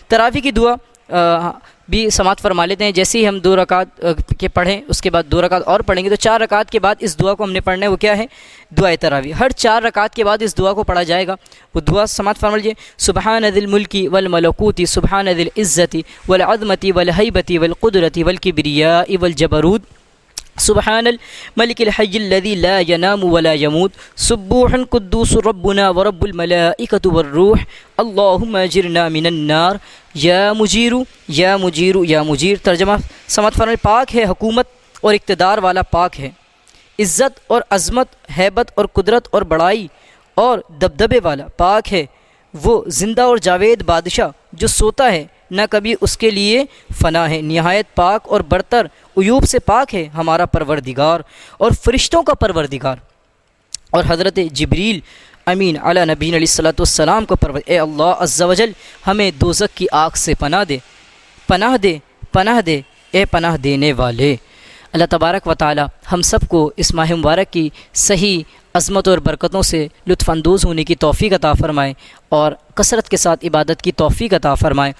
تراویح کی دعا بھی سماعت فرما لیتے ہیں. جیسے ہی ہم 2 رکعت کے پڑھیں اس کے بعد 2 رکعت اور پڑھیں گے تو 4 رکعت کے بعد اس دعا کو ہم نے پڑھنا ہے. وہ کیا ہے؟ دعائے تراویح. ہر 4 رکعت کے بعد اس دعا کو پڑھا جائے گا. وہ دعا سماعت فرما لیجیے. سبحان ذی الملک والملکوت سبحان ذی العزت والعظمت والہیبت والقدرت والکبریاء والجبروت سبحان الملک الحی الذی لا ینام ولا یموت سبوح قدوس ربنا ورب الملائکۃ والروح اللہم اجرنا من النار یا مجیر یا مجیر یا مجیر. ترجمہ سماعت فرمائے. پاک ہے حکومت اور اقتدار والا، پاک ہے عزت اور عظمت، ہیبت اور قدرت اور بڑائی اور دبدبے والا، پاک ہے وہ زندہ اور جاوید بادشاہ جو سوتا ہے نہ کبھی اس کے لیے فنا ہے. نہایت پاک اور برتر عیوب سے پاک ہے ہمارا پروردگار اور فرشتوں کا پروردگار. اور حضرت جبریل امین علی نبینا علیہ الصلوۃ والسلام کو اے اللہ عز و جل ہمیں دوزخ کی آگ سے پناہ دے، پناہ دے، پناہ دے اے پناہ دینے والے. اللہ تبارک و تعالی ہم سب کو اس ماہ مبارک کی صحیح عظمت اور برکتوں سے لطف اندوز ہونے کی توفیق عطا فرمائے اور کثرت کے ساتھ عبادت کی توفیق عطا فرمائے.